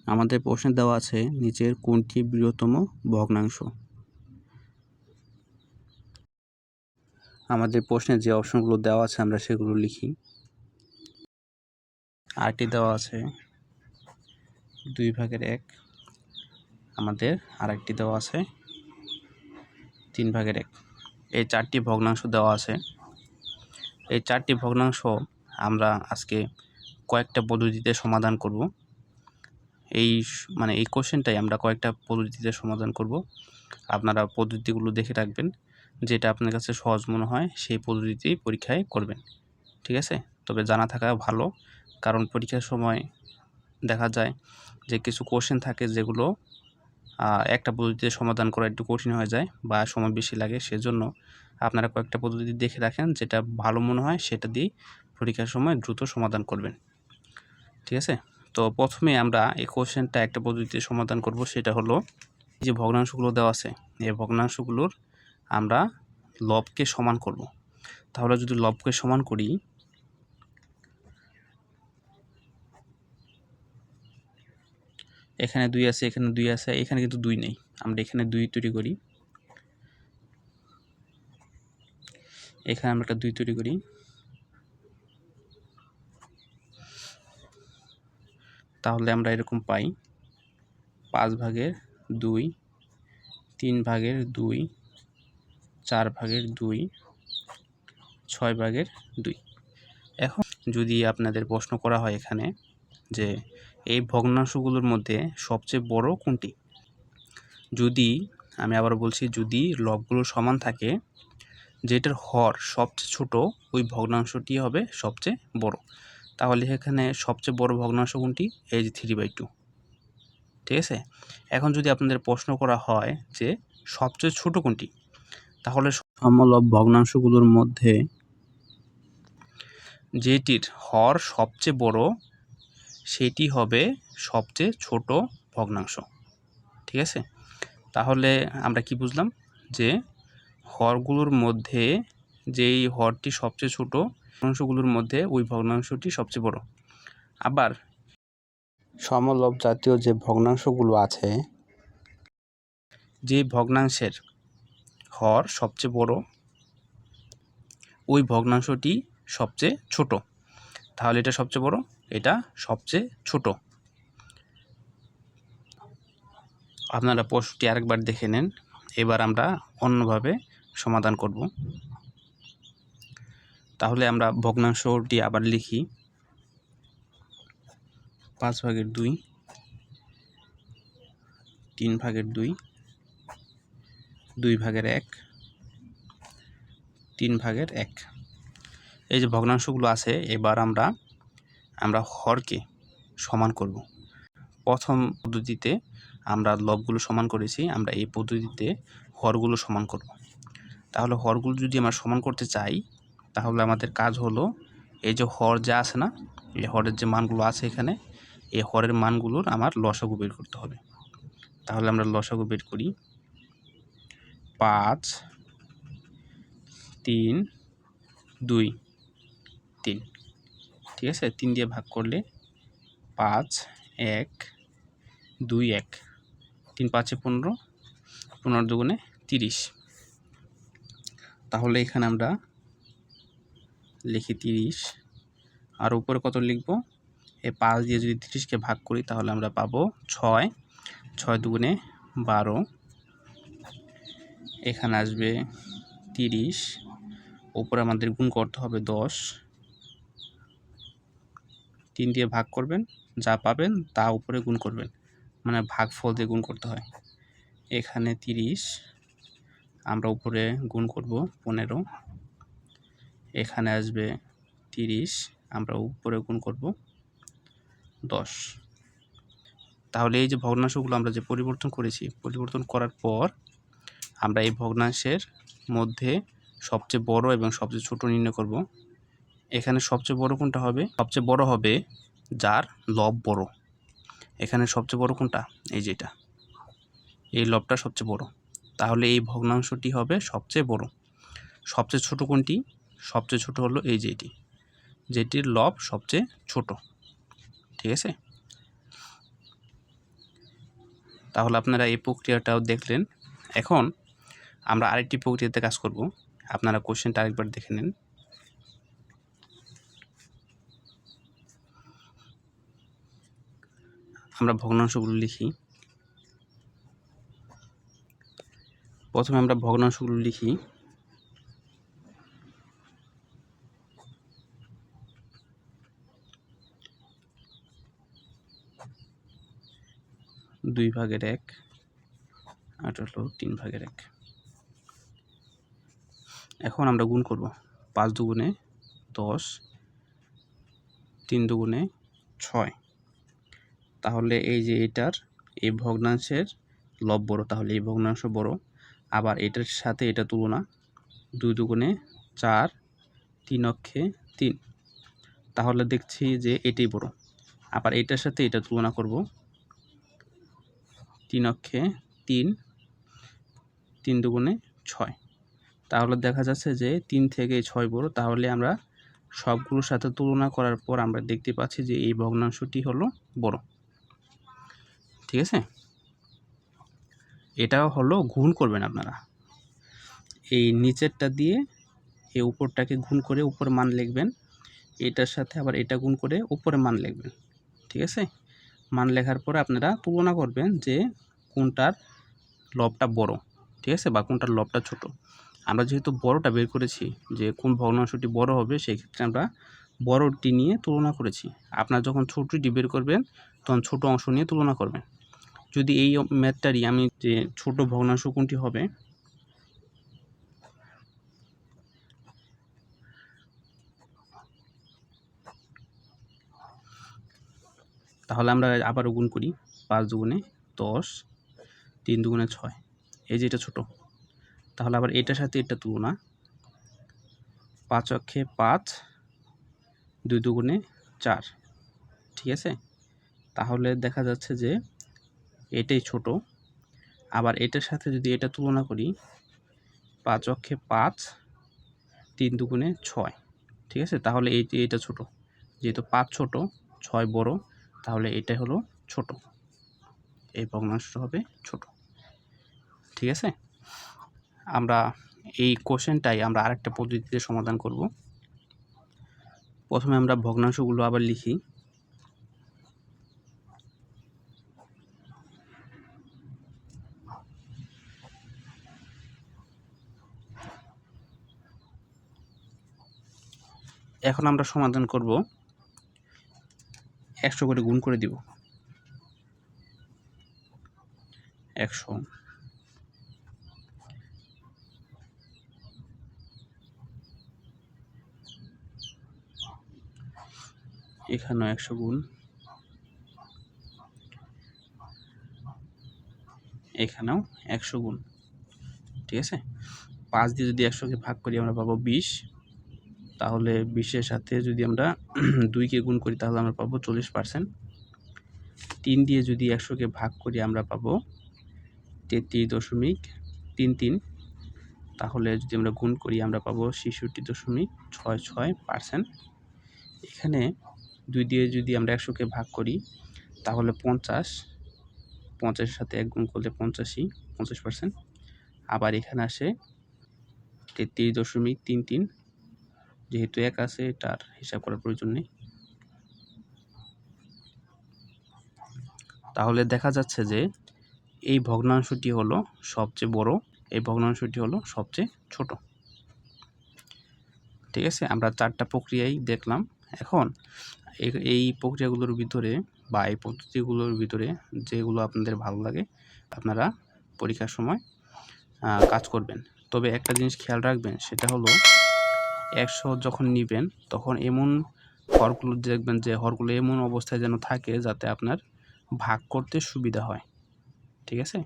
আমাদের প্রশ্নে দেওয়া আছে নিচের কোনটি বৃহত্তম ভগ্নাংশ। আমাদের প্রশ্নে যে অপশনগুলো দেওয়া আছে আমরা সেগুলো লিখি। আরটি দেওয়া আছে 2/1, আমাদের আরেকটি দেওয়া আছে 3/1। এই চারটি ভগ্নাংশ দেওয়া আছে। এই চারটি ভগ্নাংশ আমরা আজকে কয়েকটা পদ্ধতিতে সমাধান করব। এই কোশ্চেনটাই আমরা কয়েকটা পদ্ধতিতে সমাধান করব। আপনারা পদ্ধতিগুলো দেখে রাখবেন, যেটা আপনার কাছে সহজ মনে হয় সেই পদ্ধতিতেই পরীক্ষায় করবেন, ঠিক আছে? তবে জানা থাকা ভালো, কারণ পরীক্ষার সময় দেখা যায় যে কিছু কোশ্চেন থাকে যেগুলো একটা পদ্ধতিতে সমাধান করা একটু কঠিন হয়ে যায় বা সময় বেশি লাগে। সেজন্য আপনারা কয়েকটা পদ্ধতি দেখে রাখেন, যেটা ভালো মনে হয় সেটা দিয়ে পরীক্ষার সময় দ্রুত সমাধান করবেন, ঠিক আছে? তো প্রথমে আমরা এই কোশ্চেনটা একটা পদ্ধতিতে সমাধান করব, সেটা হলো যে ভগ্নাংশগুলো দেওয়া আছে এই ভগ্নাংশগুলোর আমরা লবকে সমান করব। তাহলে যদি লবকে সমান করি, এখানে 2 আছে, এখানে 2 আছে, এখানে কিন্তু 2 নেই, আমরা এখানে 2 তৈরি করি, এখানে আমরা একটা 2 তৈরি করি। তাহলে আমরা এরকম পাই 5/2, 3/2, 4/2, 6/2। এখন যদি আপনাদের প্রশ্ন করা হয় এখানে যে এই ভগ্নাংশগুলোর মধ্যে সবচেয়ে বড় কোনটি, যদি আমি আবার বলছি, যদি লবগুলো সমান থাকে, যেটার হর সবচেয়ে ছোট ওই ভগ্নাংশটি হবে সবচেয়ে বড়। তাহলে এখানে সবচেয়ে বড় ভগ্নাংশ কোনটি? এই যে 3/2, ঠিক আছে? এখন যদি আপনাদের প্রশ্ন করা হয় যে সবচেয়ে ছোট কোনটি, তাহলে সমলব ভগ্নাংশগুলোর মধ্যে যেটির হর সবচেয়ে বড় সেটি হবে সবচেয়ে ছোট ভগ্নাংশ, ঠিক আছে? তাহলে আমরা কি বুঝলাম? যে হরগুলোর মধ্যে যেই হরটি সবচেয়ে ছোট ভগ্নাংশগুলোর মধ্যে ওই ভগ্নাংশটি সবচেয়ে বড়। আবার সমলব জাতীয় যে ভগ্নাংশগুলো আছে, যে ভগ্নাংশের হর সবচেয়ে বড় ওই ভগ্নাংশটি সবচেয়ে ছোট। তাহলে এটা সবচেয়ে বড়, এটা সবচেয়ে ছোট। আপনারা প্রশ্নটি আরেকবার দেখে নেন। এবার আমরা অন্যভাবে সমাধান করব। তাহলে আমরা ভগ্নাংশটি আবার লিখি। 5/2, 3/2, 2/1, 3/1। এই যে ভগ্নাংশগুলো আছে, এবার আমরা হরকে সমান করব। প্রথম পদ্ধতিতে আমরা লবগুলো সমান করেছি, আমরা এই পদ্ধতিতে হরগুলো সমান করব। তাহলে হরগুলো যদি আমরা সমান করতে চাই, তাহলে আমাদের কাজ হলো এই যে হর যা আছে না, এই হরের যে মানগুলো আছে এখানে, এই হরের মানগুলোর আমার লসাগু বের করতে হবে। তাহলে আমরা লসাগু বের করি। 5, 3, 2, 3, ঠিক আছে? 3 দিয়ে ভাগ করলে 5, 1, 2, 1, 3 5 15, 15 দুগুণে 30। তাহলে এখানে আমরা লিখি 30, আর উপরে কত লিখব? এই 5 দিয়ে যদি 30কে ভাগ করি তাহলে আমরা পাবো 6, 6 দুগুণে 12, এখানে আসবে 30, উপরে আমাদের গুণ করতে হবে 10, 3 দিয়ে ভাগ করবেন, যা পাবেন তা উপরে গুণ করবেন, মানে ভাগফল দিয়ে গুণ করতে হয়। এখানে 30, আমরা উপরে গুণ করব 15, এখানে আসবে 30, আমরা উপরে গুণ করব 10। তাহলে এই যে ভগ্নাংশগুলো আমরা যে পরিবর্তন করেছি, পরিবর্তন করার পর আমরা এই ভগ্নাংশের মধ্যে সবচেয়ে বড় এবং সবচেয়ে ছোট নির্ণয় করব। এখানে সবচেয়ে বড় কোনটা হবে? সবচেয়ে বড় হবে যার লব বড়। এখানে সবচেয়ে বড় কোনটা? এই যেটা, এই লবটা সবচেয়ে বড়। তাহলে এই ভগ্নাংশটি হবে সবচেয়ে বড়। সবচেয়ে ছোট কোনটি? সবচেয়ে ছোট হলো এই যেটি, যেটির লব সবচেয়ে ছোট, ঠিক আছে? তাহলে আপনারা এই প্রক্রিয়াটাও দেখলেন। এখন আমরা আরেকটি প্রক্রিয়াতে কাজ করব। আপনারা কোশ্চেনটা আরেকবার দেখে নিন। আমরা ভগ্নাংশগুলো লিখি। প্রথমে আমরা ভগ্নাংশগুলো লিখি। দুই ভাগের 1 আর হলো 3 ভাগের 1। এখন আমরা গুণ করব। 5 দুগুণে 10, 3 দুগুণে 6। তাহলে এই যে এটার এই ভগ্নাংশের লব বড়, তাহলে এই ভগ্নাংশ বড়। আবার এটার সাথে এটা তুলনা, 2 দুগুণে 4, 3 অক্ষে 3। তাহলে দেখছি যে এটাই বড়। আবার এটার সাথে এটা তুলনা করব, 3 অক্ষে 3, 3 দুগুণে 6। তাহলে দেখা যাচ্ছে যে 3 থেকে 6 বড়। তাহলে আমরা সবগুলোর সাথে তুলনা করার পর আমরা দেখতে পাচ্ছি যে এই ভগ্নাংশটি হলো বড়। ঠিক আছে, এটাও হলো গুণ করবেন আপনারা। এই নিচেরটা দিয়ে এই উপরটাকে গুণ করে উপরে মান লিখবেন, এটার সাথে আবার এটা গুণ করে উপরে মান লিখবেন। ঠিক আছে, মান লেখার পরে আপনারা তুলনা করবেন যে কোনটার লবটা বড়, ঠিক আছে, বা কোনটার লবটা ছোট। আমরা যেহেতু বড়টা বের করেছি, যে কোন ভগ্নাংশটি বড় হবে, সেই ক্ষেত্রে আমরা বড়টি নিয়ে তুলনা করেছি। আপনারা যখন ছোটটি বের করবেন তখন ছোট অংশ নিয়ে তুলনা করবেন। যদি এই ম্যাথটারই আমি যে ছোট ভগ্নাংশ কোনটি হবে, তাহলে আমরা আবারও গুণ করি। 5 দুগুণে 10, 3 দুগুণে 6। এই যে এটা ছোট, তাহলে আবার এটার সাথে এটা তুলনা, 5 অক্ষে 5, 2 দুগুণে 4। ঠিক আছে, তাহলে দেখা যাচ্ছে যে এটাই ছোট। আবার এটার সাথে যদি এটা তুলনা করি, 5 অক্ষে 5, 3 দুগুণে 6। ঠিক আছে, তাহলে এইটা ছোট। যেহেতু 5 ছোট, 6 বড়, তাহলে এটাই হলো ছোট, এই ভগ্নাংশটা হবে ছোট। ঠিক আছে, আমরা এই কোশ্চেনটাই আমরা আরেকটা পদ্ধতিতে সমাধান করব। প্রথমে আমরা ভগ্নাংশগুলো আবার লিখি। এখন আমরা সমাধান করব, 100 করে গুণ করে দিব। 100, এখানেও 100 গুণ, এখানেও 100 গুণ। ঠিক আছে, 5 দিয়ে যদি 100কে ভাগ করি আমরা পাবো 20। তাহলে 20-এর সাথে যদি আমরা 2কে গুণ করি তাহলে আমরা পাবো 40%। 3 দিয়ে যদি 100কে ভাগ করি আমরা পাবো 33.33। তাহলে যদি আমরা গুণ করি আমরা পাবো 66.66%। এখানে 2 দিয়ে যদি আমরা 100কে ভাগ করি তাহলে 50, 50-এর সাথে 1 গুণ করলে 50%। আবার এখানে আসে 33.33, যেহেতু 1 আছে এটার হিসাব করার প্রয়োজন নেই। তাহলে দেখা যাচ্ছে যে এই ভগ্নাংশটি হলো সবচেয়ে বড়, এই ভগ্নাংশটি হলো সবচেয়ে ছোট। ঠিক আছে, আমরা 4টা প্রক্রিয়াই দেখলাম। এখন এই প্রক্রিয়াগুলোর ভিতরে বা এই পদ্ধতিগুলোর ভিতরে যেগুলো আপনাদের ভালো লাগে আপনারা পরীক্ষার সময় কাজ করবেন। তবে একটা জিনিস খেয়াল রাখবেন, সেটা হলো 100 যখন নেবেন তখন এমন হরগুলো দেখবেন যে হরগুলো এমন অবস্থায় যেন থাকে যাতে আপনার ভাগ করতে সুবিধা হয়। ঠিক আছে।